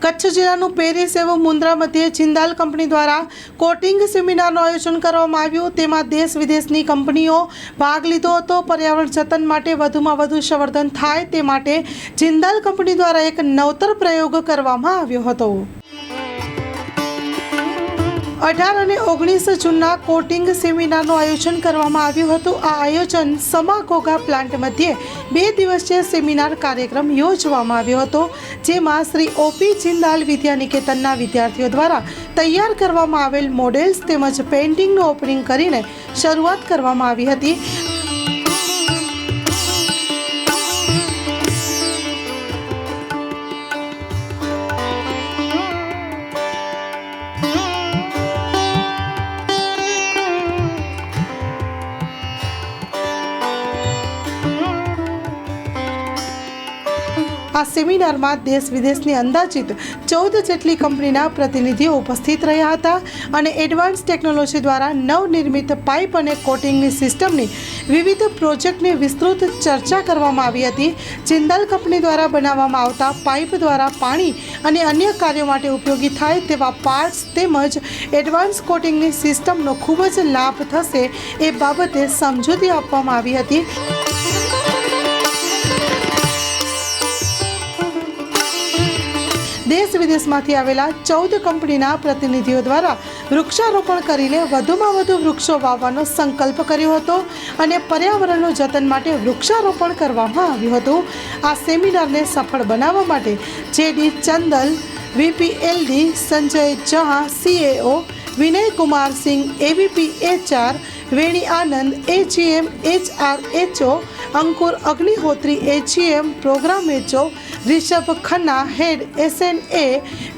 કચ્છ જિલ્લાનું પેરિસ એવं મુન્દ્રા મધ્યે જિંદાલ કંપની દ્વારા કોટિંગ સેમિનારનું આયોજન કરવામાં આવ્યું। તેમાં દેશ વિદેશની કંપનીઓ ભાગ લીધો હતો। પર્યાવરણ જતન માટે વધુમાં વધુ સંવર્ધન થાય તે માટે જિંદાલ કંપની દ્વારા એક નવતર પ્રયોગ કરવામાં આવ્યો હતો। 18 અને 19 જૂનના કોટિંગ સેમિનારનું આયોજન કરવામાં આવ્યું હતું। આ આયોજન સમા ઘોઘા પ્લાન્ટ મધ્યે 2 દિવસીય સેમિનાર કાર્યક્રમ યોજવામાં આવ્યો હતો, જેમાં શ્રી ઓપી જિંદાલ વિદ્યાનિકેતનના વિદ્યાર્થીઓ દ્વારા તૈયાર કરવામાં આવેલ મોડેલ્સ તેમજ પેઇન્ટિંગનું ઓપનિંગ કરીને શરૂઆત કરવામાં આવી હતી। આ સેમિનારમાં દેશ વિદેશની અંદાજિત 14 જેટલી કંપનીના પ્રતિનિધિઓ ઉપસ્થિત રહ્યા હતા અને એડવાન્સ ટેકનોલોજી દ્વારા નવનિર્મિત પાઇપ અને કોટિંગની સિસ્ટમની વિવિધ પ્રોજેક્ટની વિસ્તૃત ચર્ચા કરવામાં આવી હતી। જિંદાલ કંપની દ્વારા બનાવવામાં આવતા પાઇપ દ્વારા પાણી અને અન્ય કાર્યો માટે ઉપયોગી થાય તેવા પાર્ટ્સ તેમજ એડવાન્સ કોટિંગની સિસ્ટમનો ખૂબ જ લાભ થશે એ બાબતે સમજૂતી આપવામાં આવી હતી। દેશ વિદેશમાંથી આવેલા 14 કંપનીના પ્રતિનિધિઓ દ્વારા વૃક્ષારોપણ કરીને વધુમાં વધુ વૃક્ષો વાવવાનો સંકલ્પ કર્યો હતો અને પર્યાવરણનું જતન માટે વૃક્ષારોપણ કરવામાં આવ્યું હતું। આ સેમિનારને સફળ બનાવવા માટે JD Chandal, VPLD, Sanjay Jha CAO, Vinay Kumar Singh AVP HR, Veni Anand AGM HR HO, Ankur Agnihotri AGM programme HO, Rishabh Khanna head SNA,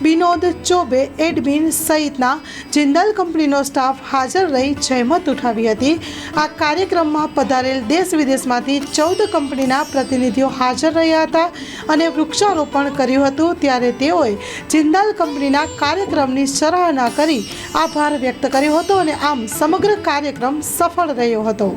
Vinod Chaubey admin સહિતના જિંદાલ કંપનીનો સ્ટાફ હાજર રહી જહેમત ઉઠાવી હતી। આ કાર્યક્રમમાં પધારેલ દેશ વિદેશમાંથી 14 કંપનીના પ્રતિનિધિઓ હાજર રહ્યા હતા અને વૃક્ષારોપણ કર્યું હતું। ત્યારે તેઓએ જિંદાલ કંપનીના કાર્યક્રમની સરાહના કરી આભાર વ્યક્ત કર્યો હતો અને આમ સમગ્ર કાર્યક્રમ સફળ રહ્યો હતો।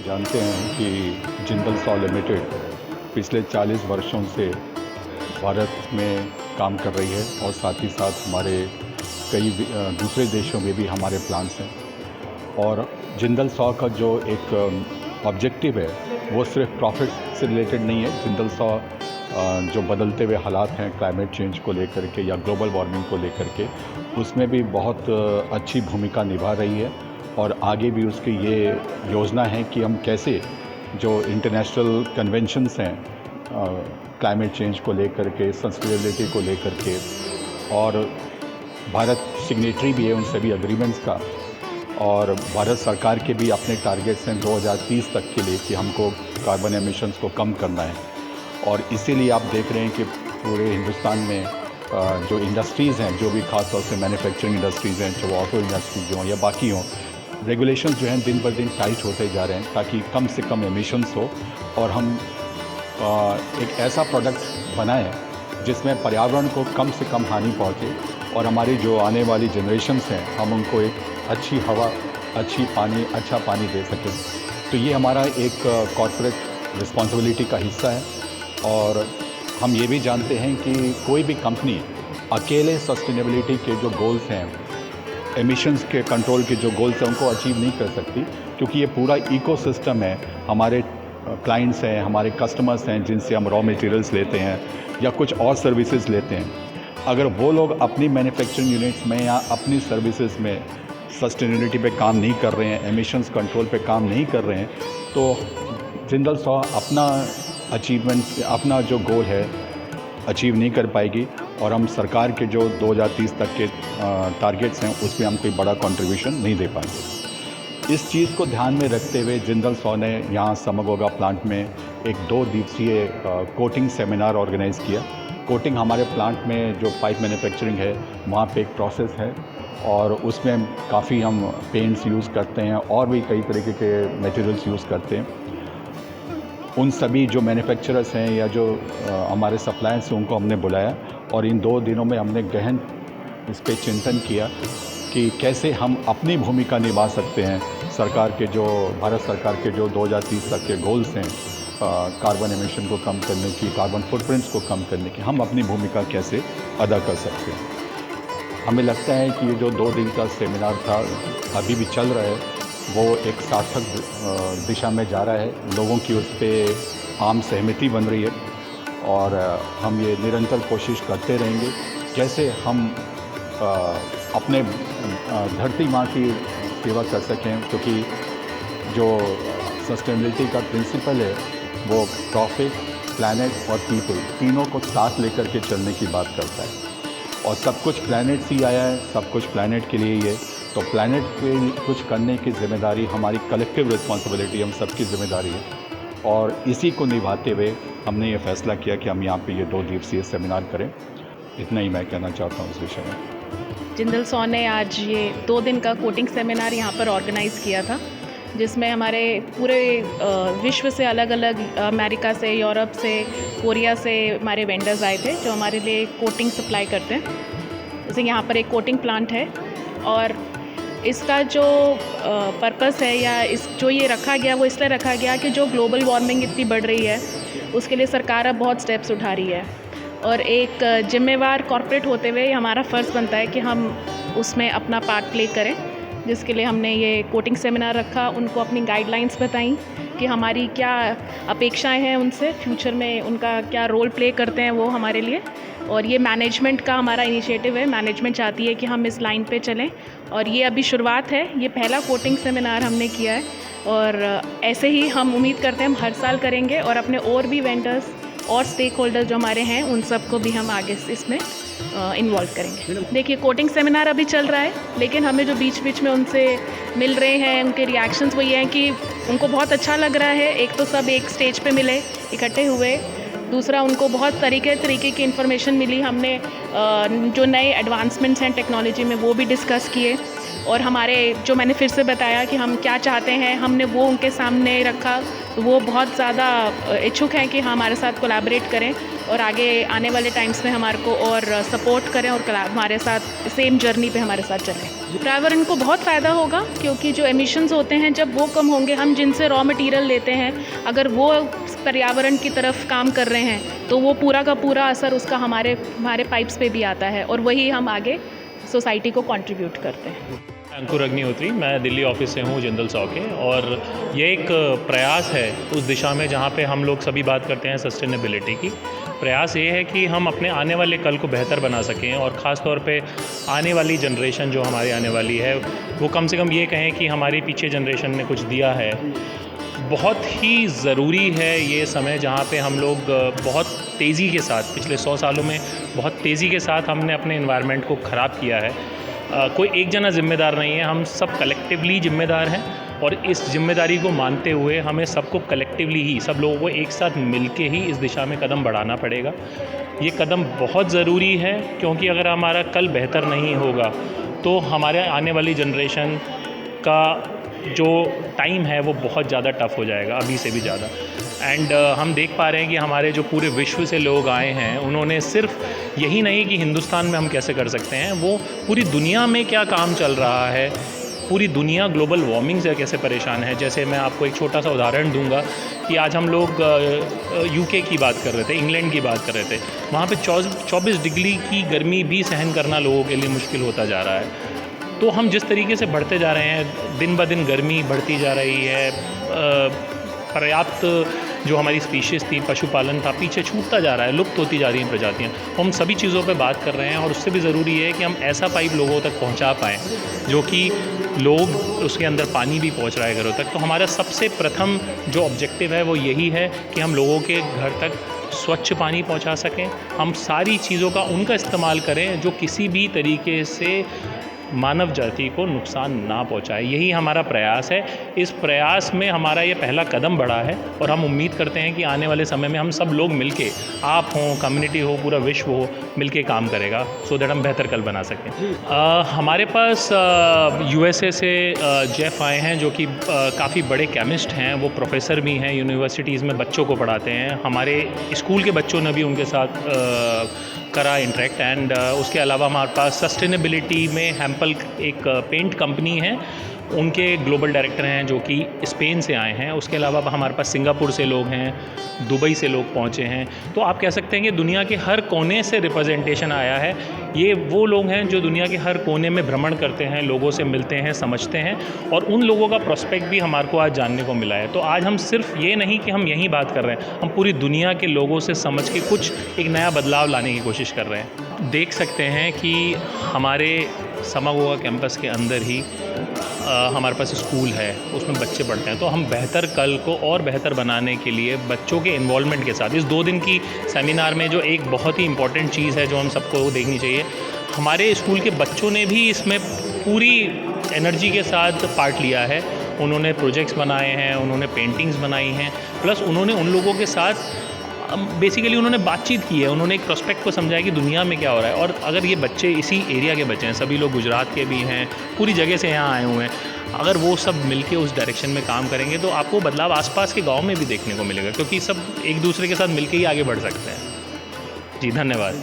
जानते हैं कि जिंदल सॉ लिमिटेड पिछले 40 वर्षों से भारत में काम कर रही है और साथ ही साथ हमारे कई दूसरे देशों में भी हमारे प्लांट्स हैं। और जिंदल सॉ का जो एक ऑब्जेक्टिव है वो सिर्फ प्रॉफिट से रिलेटेड नहीं है। जिंदल सॉ जो बदलते हुए हालात हैं क्लाइमेट चेंज को लेकर के या ग्लोबल वार्मिंग को लेकर के, उसमें भी बहुत अच्छी भूमिका निभा रही है। और आगे भी उसकी ये योजना है कि हम कैसे जो इंटरनेशनल कन्वेंशंस हैं क्लाइमेट चेंज को लेकर के, सस्टेनेबिलिटी को लेकर के, और भारत सिग्नेटरी भी है उन सभी एग्रीमेंट्स का। और भारत सरकार के भी अपने टारगेट्स हैं 2030 तक के लिए कि हमको कार्बन एमिशंस को कम करना है। और इसीलिए आप देख रहे हैं कि पूरे हिंदुस्तान में जो इंडस्ट्रीज़ हैं, जो भी खास तौर से मैन्युफैक्चरिंग इंडस्ट्रीज़ हैं, चाहे ऑटो इंडस्ट्रीज हों या बाकी हों, रेगुलेशंस जो हैं दिन ब दिन टाइट होते जा रहे हैं ताकि कम से कम एमिशंस हो और हम एक ऐसा प्रोडक्ट बनाएं जिसमें पर्यावरण को कम से कम हानि पहुंचे और हमारी जो आने वाली जनरेशन्स हैं हम उनको एक अच्छी हवा, अच्छा पानी दे सकें। तो ये हमारा एक कॉर्पोरेट रिस्पॉन्सिबिलिटी का हिस्सा है और हम ये भी जानते हैं कि कोई भी कंपनी अकेले सस्टेनेबिलिटी के जो गोल्स हैं, एमिशंस के कंट्रोल के जो गोल्स हैं उनको अचीव नहीं कर सकती, क्योंकि ये पूरा इकोसिस्टम है। हमारे क्लाइंट्स हैं, हमारे कस्टमर्स हैं जिनसे हम रॉ मटेरियल्स लेते हैं या कुछ और सर्विसेज लेते हैं। अगर वो लोग अपनी मैन्युफैक्चरिंग यूनिट्स में या अपनी सर्विसेज में सस्टेनेबिलिटी पे काम नहीं कर रहे हैं, एमिशंस कंट्रोल पे काम नहीं कर रहे हैं, तो जिंदल सॉ अपना अचीवमेंट, अपना जो गोल है अचीव नहीं कर पाएगी और हम सरकार के जो 2030 तक के टारगेट्स हैं उसमें हम कोई बड़ा कंट्रीब्यूशन नहीं दे पाएंगे। इस चीज़ को ध्यान में रखते हुए जिंदल सॉ ने यहाँ समगोगा प्लांट में एक 2 दिवसीय कोटिंग सेमिनार ऑर्गेनाइज़ किया। कोटिंग हमारे प्लांट में जो पाइप मैन्युफैक्चरिंग है वहाँ पे एक प्रोसेस है और उसमें काफ़ी हम पेंट्स यूज़ करते हैं और भी कई तरीके के मटेरियल्स यूज़ करते हैं। उन सभी जो मैन्युफैक्चरर्स हैं या जो हमारे सप्लायर्स हैं उनको हमने बुलाया और इन 2 दिनों में हमने गहन इस पे चिंतन किया कि कैसे हम अपनी भूमिका निभा सकते हैं सरकार के जो भारत सरकार के जो 2030 तक के गोल्स हैं, कार्बन एमिशन को कम करने की, कार्बन फुटप्रिंट्स को कम करने की, हम अपनी भूमिका कैसे अदा कर सकते हैं। हमें लगता है कि ये जो 2 दिन का सेमिनार था अभी भी चल रहा है, वो एक सार्थक दिशा में जा रहा है। लोगों की उस पर आम सहमति बन रही है और हम ये निरंतर कोशिश करते रहेंगे कैसे हम अपने धरती माँ की सेवा कर सकें, क्योंकि जो सस्टेनेबिलिटी का प्रिंसिपल है वो प्रॉफिट, प्लैनेट और पीपल तीनों को साथ लेकर के चलने की बात करता है और सब कुछ प्लैनेट से ही आया है, सब कुछ प्लैनेट के लिए ही है। तो प्लैनेट पे कुछ करने की ज़िम्मेदारी हमारी कलेक्टिव रिस्पॉन्सिबिलिटी, हम सबकी ज़िम्मेदारी है और इसी को निभाते हुए हमने ये फ़ैसला किया कि हम यहाँ पे ये 2 दिवसीय सेमिनार करें। इतना ही मैं कहना चाहता हूँ इस विषय में। जिंदल सॉ ने आज ये 2 दिन का कोटिंग सेमिनार यहाँ पर ऑर्गेनाइज़ किया था, जिसमें हमारे पूरे विश्व से अलग अलग, अमेरिका से, यूरोप से, कोरिया से हमारे वेंडर्स आए थे जो हमारे लिए कोटिंग सप्लाई करते हैं। जैसे यहाँ पर एक कोटिंग प्लांट है और इसका जो पर्पस है या जो ये रखा गया वो इसलिए रखा गया कि जो ग्लोबल वार्मिंग इतनी बढ़ रही है उसके लिए सरकार अब बहुत स्टेप्स उठा रही है और एक जिम्मेवार कॉर्पोरेट होते हुए हमारा फ़र्ज़ बनता है कि हम उसमें अपना पार्ट प्ले करें, जिसके लिए हमने ये कोटिंग सेमिनार रखा। उनको अपनी गाइडलाइंस बताई कि हमारी क्या अपेक्षाएं हैं उनसे, फ्यूचर में उनका क्या रोल प्ले करते हैं वो हमारे लिए। और ये मैनेजमेंट का हमारा इनिशिएटिव है, मैनेजमेंट चाहती है कि हम इस लाइन पे चलें और ये अभी शुरुआत है, ये पहला कोटिंग सेमिनार हमने किया है और ऐसे ही हम उम्मीद करते हैं हम हर साल करेंगे और अपने और भी वेंडर्स और स्टेक होल्डर्स जो हमारे हैं उन सबको भी हम आगे इसमें इन्वॉल्व करेंगे। देखिए कोटिंग सेमिनार अभी चल रहा है, लेकिन हमें जो बीच बीच में उनसे मिल रहे हैं उनके रिएक्शंस वो ये हैं कि उनको बहुत अच्छा लग रहा है। एक तो सब एक स्टेज पे मिले, इकट्ठे हुए, दूसरा उनको बहुत तरीके की इन्फॉर्मेशन मिली। हमने जो नए एडवांसमेंट्स हैं टेक्नोलॉजी में वो भी डिस्कस किए और हमारे जो मैंने फिर से बताया कि हम क्या चाहते हैं हमने वो उनके सामने रखा। तो वो बहुत ज़्यादा इच्छुक हैं कि हमारे साथ कोलैबोरेट करें और आगे आने वाले टाइम्स में हमारे को और सपोर्ट करें और हमारे साथ सेम जर्नी पे हमारे साथ चलें। पर्यावरण को बहुत फ़ायदा होगा क्योंकि जो एमिशंस होते हैं जब वो कम होंगे, हम जिनसे रॉ मटेरियल लेते हैं अगर वो पर्यावरण की तरफ काम कर रहे हैं तो वो पूरा का पूरा असर उसका हमारे पाइप्स पे भी आता है और वही हम आगे सोसाइटी को कंट्रीब्यूट करते हैं। अंकुर अग्निहोत्री, मैं दिल्ली ऑफिस से हूँ जिंदल सॉ के, और ये एक प्रयास है उस दिशा में जहाँ पे हम लोग सभी बात करते हैं सस्टेनेबिलिटी की। प्रयास ये है कि हम अपने आने वाले कल को बेहतर बना सकें और ख़ास तौर पे आने वाली जनरेशन जो हमारी आने वाली है वो कम से कम ये कहें कि हमारी पीछे जनरेशन ने कुछ दिया है। बहुत ही ज़रूरी है ये समय जहाँ पे हम लोग बहुत तेज़ी के साथ पिछले 100 सालों में बहुत तेज़ी के साथ हमने अपने एनवायरनमेंट को ख़राब किया है। कोई एक जना ज़िम्मेदार नहीं है, हम सब कलेक्टिवली ज़िम्मेदार हैं और इस जिम्मेदारी को मानते हुए हमें सबको कलेक्टिवली ही, सब लोगों को एक साथ मिलके ही इस दिशा में कदम बढ़ाना पड़ेगा। ये कदम बहुत ज़रूरी है, क्योंकि अगर हमारा कल बेहतर नहीं होगा तो हमारे आने वाली जनरेशन का जो टाइम है वो बहुत ज़्यादा टफ़ हो जाएगा, अभी से भी ज़्यादा। एंड हम देख पा रहे हैं कि हमारे जो पूरे विश्व से लोग आए हैं, उन्होंने सिर्फ यही नहीं कि हिंदुस्तान में हम कैसे कर सकते हैं, वो पूरी दुनिया में क्या काम चल रहा है, पूरी दुनिया ग्लोबल वार्मिंग से कैसे परेशान है। जैसे मैं आपको एक छोटा सा उदाहरण दूंगा कि आज हम लोग यूके की बात कर रहे थे, इंग्लैंड की बात कर रहे थे, वहाँ पे 24 डिग्री की गर्मी भी सहन करना लोगों के लिए मुश्किल होता जा रहा है। तो हम जिस तरीके से बढ़ते जा रहे हैं, दिन ब दिन गर्मी बढ़ती जा रही है, पर्याप्त जो हमारी स्पीशीज़ थी, पशुपालन था, पीछे छूटता जा रहा है, लुप्त होती जा रही हैं प्रजातियाँ। हम सभी चीज़ों पे बात कर रहे हैं और उससे भी ज़रूरी है कि हम ऐसा पाइप लोगों तक पहुंचा पाएँ जो कि लोग, उसके अंदर पानी भी पहुंच रहा है घरों तक। तो हमारा सबसे प्रथम जो ऑब्जेक्टिव है वो यही है कि हम लोगों के घर तक स्वच्छ पानी पहुंचा सकें। हम सारी चीज़ों का उनका इस्तेमाल करें जो किसी भी तरीके से मानव जाति को नुकसान ना पहुंचाए। यही हमारा प्रयास है। इस प्रयास में हमारा ये पहला कदम बढ़ा है और हम उम्मीद करते हैं कि आने वाले समय में हम सब लोग मिलके, आप हों, कम्युनिटी हो, पूरा विश्व हो, मिलके काम करेगा, सो दैट हम बेहतर कल बना सकें। हमारे पास USA से जेफ आए हैं जो कि काफ़ी बड़े केमिस्ट हैं, वो प्रोफेसर भी हैं, यूनिवर्सिटीज़ में बच्चों को पढ़ाते हैं। हमारे स्कूल के बच्चों ने भी उनके साथ करा इंटरेक्ट। एंड उसके अलावा हमारे पास सस्टेनेबिलिटी में हैम्पल एक पेंट कंपनी है, उनके ग्लोबल डायरेक्टर हैं जो कि स्पेन से आए हैं। उसके अलावा हमारे पास सिंगापुर से लोग हैं, दुबई से लोग पहुँचे हैं। तो आप कह सकते हैं कि दुनिया के हर कोने से रिप्रेजेंटेशन आया है। ये वो लोग हैं जो दुनिया के हर कोने में भ्रमण करते हैं, लोगों से मिलते हैं, समझते हैं, और उन लोगों का प्रोस्पेक्ट भी हमारे को आज जानने को मिला है। तो आज हम सिर्फ ये नहीं कि हम यहीं बात कर रहे हैं, हम पूरी दुनिया के लोगों से समझ के कुछ एक नया बदलाव लाने की कोशिश कर रहे हैं। देख सकते हैं कि हमारे समागोगा कैंपस के अंदर ही हमारे पास स्कूल है, उसमें बच्चे पढ़ते हैं। तो हम बेहतर कल को और बेहतर बनाने के लिए बच्चों के इन्वॉल्वमेंट के साथ इस 2 दिन की सेमिनार में जो एक बहुत ही इम्पॉर्टेंट चीज़ है जो हम सबको देखनी चाहिए, हमारे स्कूल के बच्चों ने भी इसमें पूरी एनर्जी के साथ पार्ट लिया है। उन्होंने प्रोजेक्ट्स बनाए हैं, उन्होंने पेंटिंग्स बनाई हैं, प्लस उन्होंने उन लोगों के साथ बेसिकली उन्होंने बातचीत की है, उन्होंने एक प्रोस्पेक्ट को समझाया कि दुनिया में क्या हो रहा है। और अगर ये बच्चे इसी एरिया के बच्चे हैं, सभी लोग गुजरात के भी हैं, पूरी जगह से यहाँ आए हुए हैं, अगर वो सब मिलके उस डायरेक्शन में काम करेंगे तो आपको बदलाव आसपास के गांव में भी देखने को मिलेगा, क्योंकि सब एक दूसरे के साथ मिलके ही आगे बढ़ सकते हैं। जी धन्यवाद।